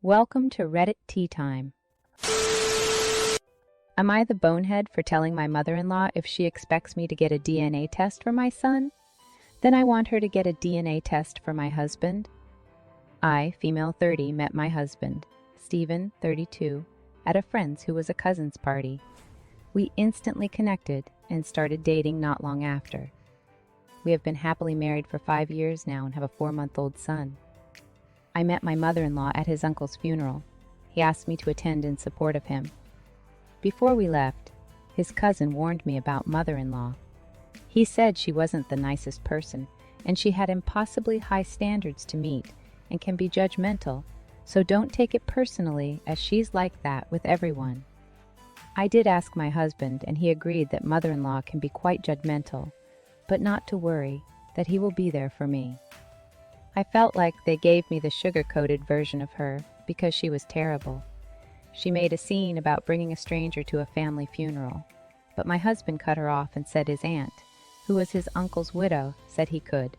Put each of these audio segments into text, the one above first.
Welcome to Reddit Tea Time. Am I the bonehead for telling my mother-in-law if she expects me to get a DNA test for my son? Then I want her to get a DNA test for my husband? I, female 30, met my husband, Stephen, 32, at a friend's who was a cousin's party. We instantly connected and started dating not long after. We have been happily married for 5 years now and have a 4-month-old son. I met my mother-in-law at his uncle's funeral. He asked me to attend in support of him. Before we left, his cousin warned me about mother-in-law. He said she wasn't the nicest person, and she had impossibly high standards to meet and can be judgmental, so don't take it personally, as she's like that with everyone. I did ask my husband, and he agreed that mother-in-law can be quite judgmental, but not to worry, that he will be there for me. I felt like they gave me the sugar-coated version of her because she was terrible. She made a scene about bringing a stranger to a family funeral, but my husband cut her off and said his aunt, who was his uncle's widow, said he could.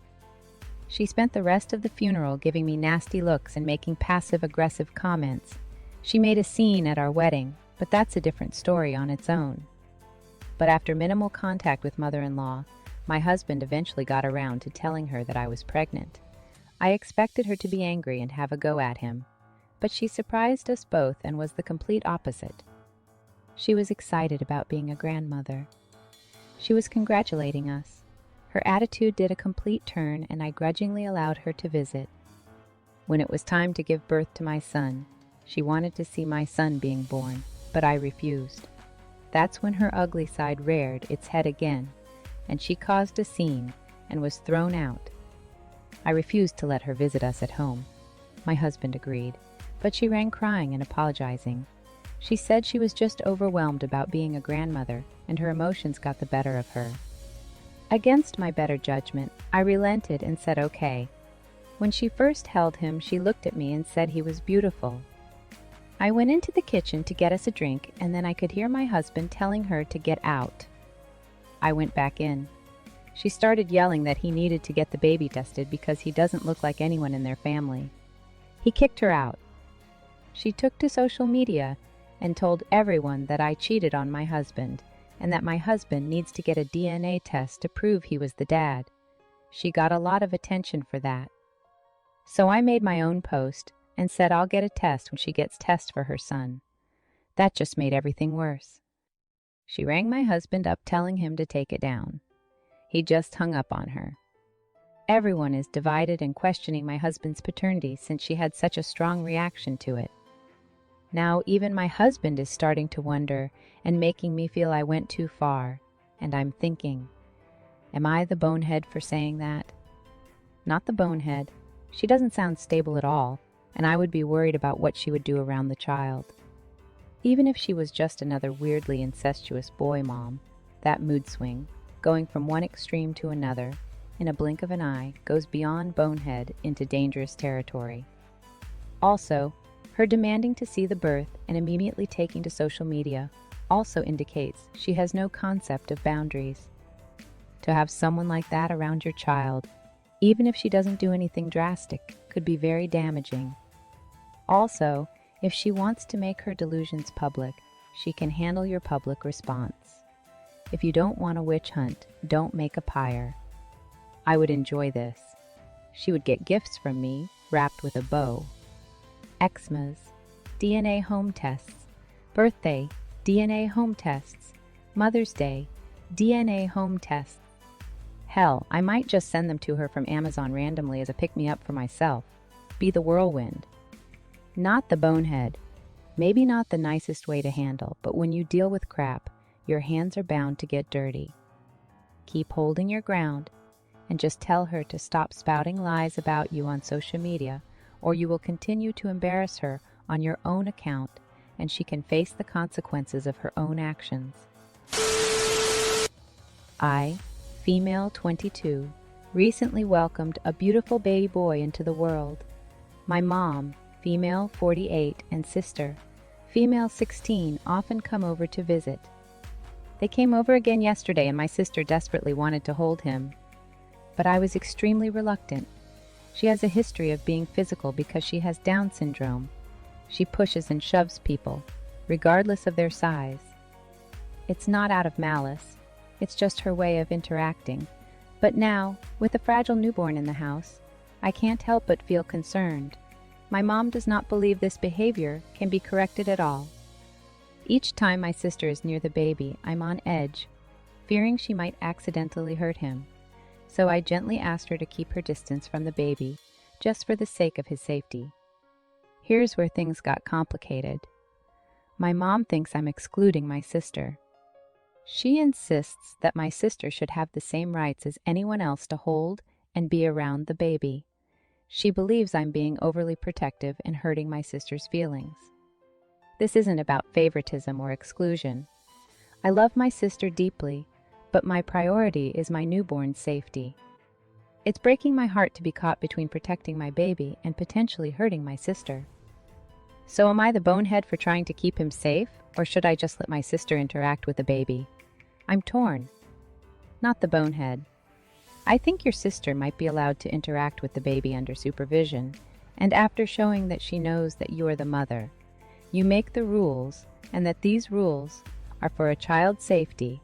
She spent the rest of the funeral giving me nasty looks and making passive-aggressive comments. She made a scene at our wedding, but that's a different story on its own. But after minimal contact with mother-in-law, my husband eventually got around to telling her that I was pregnant. I expected her to be angry and have a go at him, but she surprised us both and was the complete opposite. She was excited about being a grandmother. She was congratulating us. Her attitude did a complete turn, and I grudgingly allowed her to visit. When it was time to give birth to my son, she wanted to see my son being born, but I refused. That's when her ugly side reared its head again, and she caused a scene and was thrown out. I refused to let her visit us at home. My husband agreed, but she ran crying and apologizing. She said she was just overwhelmed about being a grandmother, and her emotions got the better of her. Against my better judgment, I relented and said okay. When she first held him, she looked at me and said he was beautiful. I went into the kitchen to get us a drink, and then I could hear my husband telling her to get out. I went back in. She started yelling that he needed to get the baby tested because he doesn't look like anyone in their family. He kicked her out. She took to social media and told everyone that I cheated on my husband and that my husband needs to get a DNA test to prove he was the dad. She got a lot of attention for that. So I made my own post and said I'll get a test when she gets tests for her son. That just made everything worse. She rang my husband up telling him to take it down. He just hung up on her. Everyone is divided and questioning my husband's paternity since she had such a strong reaction to it. Now even my husband is starting to wonder and making me feel I went too far, and I'm thinking, am I the bonehead for saying that? Not the bonehead. She doesn't sound stable at all, and I would be worried about what she would do around the child. Even if she was just another weirdly incestuous boy mom, that mood swing, going from one extreme to another, in a blink of an eye, goes beyond bonehead into dangerous territory. Also, her demanding to see the birth and immediately taking to social media also indicates she has no concept of boundaries. To have someone like that around your child, even if she doesn't do anything drastic, could be very damaging. Also, if she wants to make her delusions public, she can handle your public response. If you don't want a witch hunt, don't make a pyre. I would enjoy this. She would get gifts from me, wrapped with a bow. Xmas, DNA home tests. Birthday, DNA home tests. Mother's Day, DNA home tests. Hell, I might just send them to her from Amazon randomly as a pick-me-up for myself. Be the whirlwind. Not the bonehead. Maybe not the nicest way to handle, but when you deal with crap, your hands are bound to get dirty. Keep holding your ground and just tell her to stop spouting lies about you on social media, or you will continue to embarrass her on your own account, and she can face the consequences of her own actions. I, female 22, recently welcomed a beautiful baby boy into the world. My mom, female 48, and sister, female 16, often come over to visit. They came over again yesterday, and my sister desperately wanted to hold him. But I was extremely reluctant. She has a history of being physical because she has Down syndrome. She pushes and shoves people, regardless of their size. It's not out of malice, it's just her way of interacting. But now, with a fragile newborn in the house, I can't help but feel concerned. My mom does not believe this behavior can be corrected at all. Each time my sister is near the baby, I'm on edge, fearing she might accidentally hurt him. So I gently asked her to keep her distance from the baby, just for the sake of his safety. Here's where things got complicated. My mom thinks I'm excluding my sister. She insists that my sister should have the same rights as anyone else to hold and be around the baby. She believes I'm being overly protective and hurting my sister's feelings. This isn't about favoritism or exclusion. I love my sister deeply, but my priority is my newborn's safety. It's breaking my heart to be caught between protecting my baby and potentially hurting my sister. So am I the bonehead for trying to keep him safe, or should I just let my sister interact with the baby? I'm torn. Not the bonehead. I think your sister might be allowed to interact with the baby under supervision, and after showing that she knows that you are the mother, you make the rules, and that these rules are for a child's safety.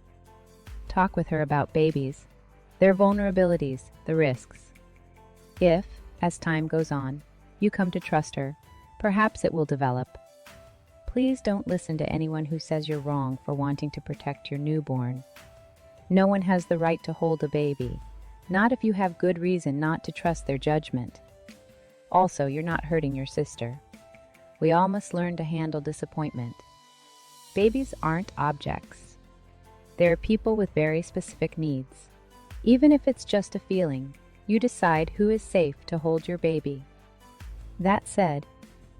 Talk with her about babies, their vulnerabilities, the risks. If, as time goes on, you come to trust her, perhaps it will develop. Please don't listen to anyone who says you're wrong for wanting to protect your newborn. No one has the right to hold a baby, not if you have good reason not to trust their judgment. Also, you're not hurting your sister. We all must learn to handle disappointment. Babies aren't objects. They're people with very specific needs. Even if it's just a feeling, you decide who is safe to hold your baby. That said,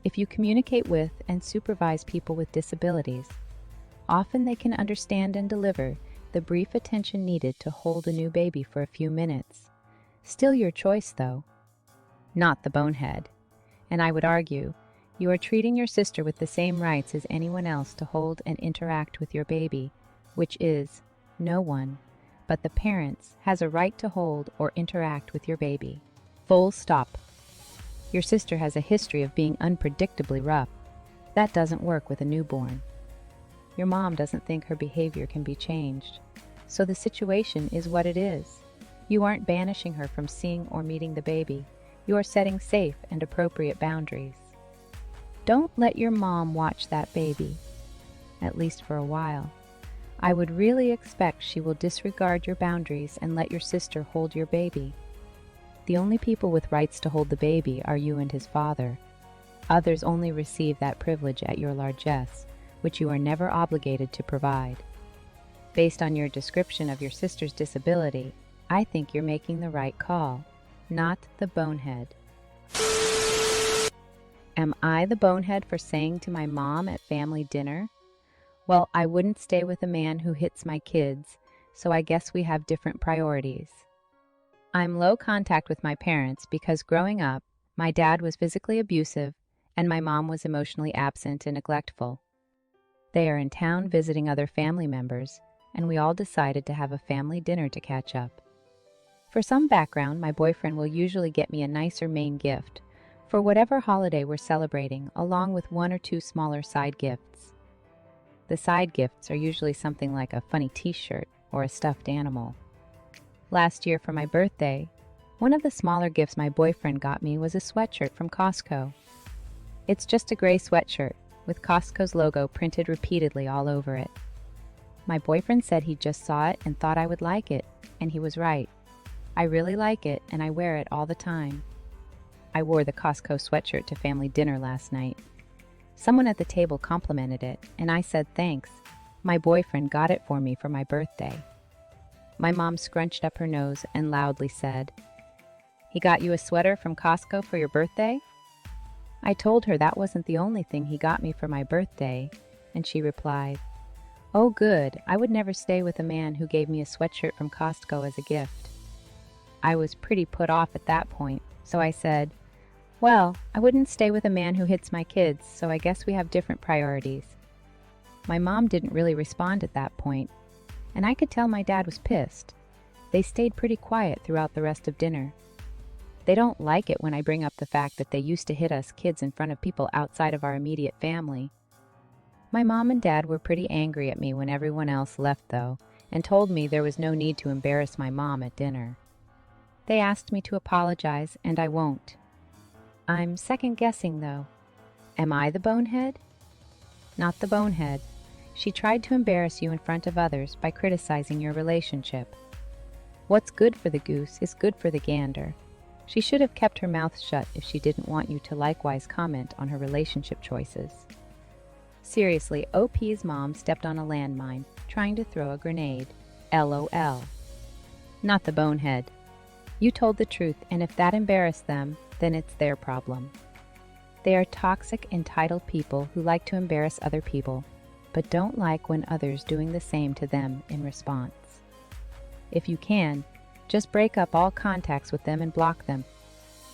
if you communicate with and supervise people with disabilities, often they can understand and deliver the brief attention needed to hold a new baby for a few minutes. Still your choice, though. Not the bonehead. And I would argue, you are treating your sister with the same rights as anyone else to hold and interact with your baby, which is, no one, but the parents, has a right to hold or interact with your baby. Full stop. Your sister has a history of being unpredictably rough. That doesn't work with a newborn. Your mom doesn't think her behavior can be changed. So the situation is what it is. You aren't banishing her from seeing or meeting the baby. You are setting safe and appropriate boundaries. Don't let your mom watch that baby, at least for a while. I would really expect she will disregard your boundaries and let your sister hold your baby. The only people with rights to hold the baby are you and his father. Others only receive that privilege at your largesse, which you are never obligated to provide. Based on your description of your sister's disability, I think you're making the right call, not the bonehead. Am I the bonehead for saying to my mom at family dinner, "Well, I wouldn't stay with a man who hits my kids, so I guess we have different priorities." I'm low contact with my parents because growing up, my dad was physically abusive and my mom was emotionally absent and neglectful. They are in town visiting other family members, and we all decided to have a family dinner to catch up. For some background, my boyfriend will usually get me a nicer main gift for whatever holiday we're celebrating, along with one or two smaller side gifts. The side gifts are usually something like a funny t-shirt or a stuffed animal. Last year for my birthday, one of the smaller gifts my boyfriend got me was a sweatshirt from Costco. It's just a gray sweatshirt with Costco's logo printed repeatedly all over it. My boyfriend said he just saw it and thought I would like it, and he was right. I really like it, and I wear it all the time. I wore the Costco sweatshirt to family dinner last night. Someone at the table complimented it, and I said thanks. My boyfriend got it for me for my birthday. My mom scrunched up her nose and loudly said, "He got you a sweater from Costco for your birthday?" I told her that wasn't the only thing he got me for my birthday, and she replied, "Oh good, I would never stay with a man who gave me a sweatshirt from Costco as a gift." I was pretty put off at that point, so I said, "Well, I wouldn't stay with a man who hits my kids, so I guess we have different priorities." My mom didn't really respond at that point, and I could tell my dad was pissed. They stayed pretty quiet throughout the rest of dinner. They don't like it when I bring up the fact that they used to hit us kids in front of people outside of our immediate family. My mom and dad were pretty angry at me when everyone else left, though, and told me there was no need to embarrass my mom at dinner. They asked me to apologize, and I won't. I'm second-guessing, though. Am I the bonehead? Not the bonehead. She tried to embarrass you in front of others by criticizing your relationship. What's good for the goose is good for the gander. She should have kept her mouth shut if she didn't want you to likewise comment on her relationship choices. Seriously, OP's mom stepped on a landmine, trying to throw a grenade. LOL. Not the bonehead. You told the truth, and if that embarrassed them, then it's their problem. They are toxic, entitled people who like to embarrass other people, but don't like when others doing the same to them in response. If you can, just break up all contacts with them and block them.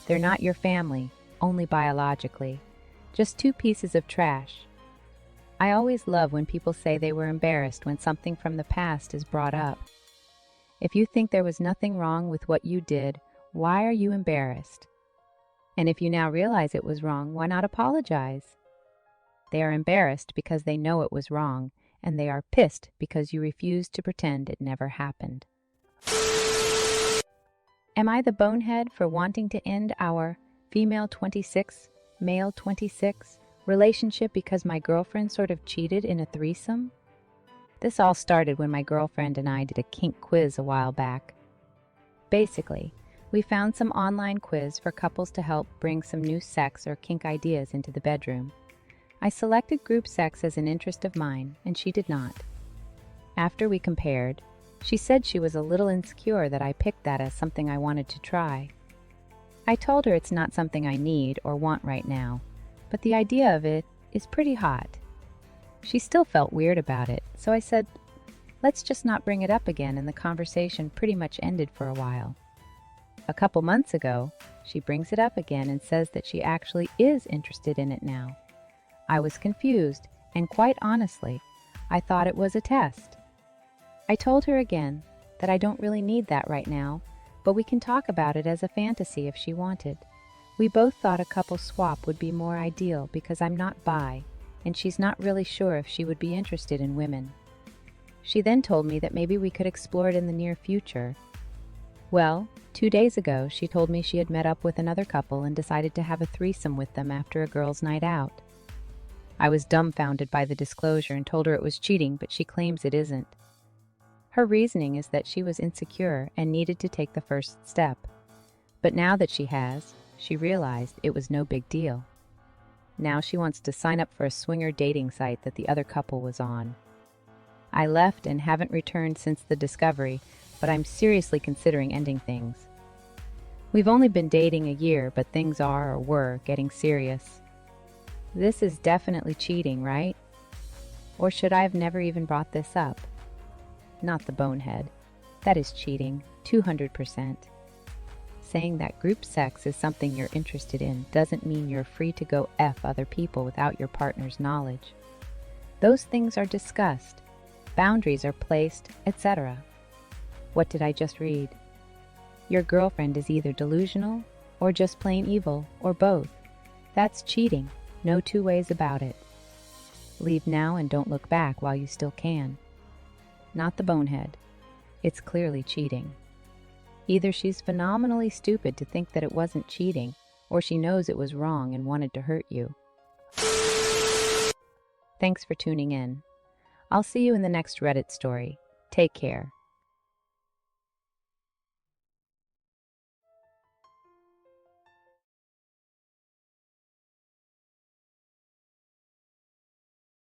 They're not your family, only biologically. Just two pieces of trash. I always love when people say they were embarrassed when something from the past is brought up. If you think there was nothing wrong with what you did, why are you embarrassed? And if you now realize it was wrong, why not apologize? They are embarrassed because they know it was wrong, and they are pissed because you refused to pretend it never happened. Am I the bonehead for wanting to end our female 26, male 26 relationship because my girlfriend sort of cheated in a threesome? This all started when my girlfriend and I did a kink quiz a while back. Basically, we found some online quiz for couples to help bring some new sex or kink ideas into the bedroom. I selected group sex as an interest of mine, and she did not. After we compared, she said she was a little insecure that I picked that as something I wanted to try. I told her it's not something I need or want right now, but the idea of it is pretty hot. She still felt weird about it, so I said, let's just not bring it up again, and the conversation pretty much ended for a while. A couple months ago, she brings it up again and says that she actually is interested in it now. I was confused, and quite honestly, I thought it was a test. I told her again that I don't really need that right now, but we can talk about it as a fantasy if she wanted. We both thought a couple swap would be more ideal because I'm not bi, and she's not really sure if she would be interested in women. She then told me that maybe we could explore it in the near future. Well, 2 days ago, she told me she had met up with another couple and decided to have a threesome with them after a girls' night out. I was dumbfounded by the disclosure and told her it was cheating, but she claims it isn't. Her reasoning is that she was insecure and needed to take the first step. But now that she has, she realized it was no big deal. Now she wants to sign up for a swinger dating site that the other couple was on. I left and haven't returned since the discovery, but I'm seriously considering ending things. We've only been dating a year, but things are or were getting serious. This is definitely cheating, right? Or should I have never even brought this up? Not the bonehead. That is cheating, 200%. Saying that group sex is something you're interested in doesn't mean you're free to go F other people without your partner's knowledge. Those things are discussed, boundaries are placed, etc. What did I just read? Your girlfriend is either delusional or just plain evil, or both. That's cheating, no two ways about it. Leave now and don't look back while you still can. Not the bonehead. It's clearly cheating. Either she's phenomenally stupid to think that it wasn't cheating, or she knows it was wrong and wanted to hurt you. Thanks for tuning in. I'll see you in the next Reddit story. Take care.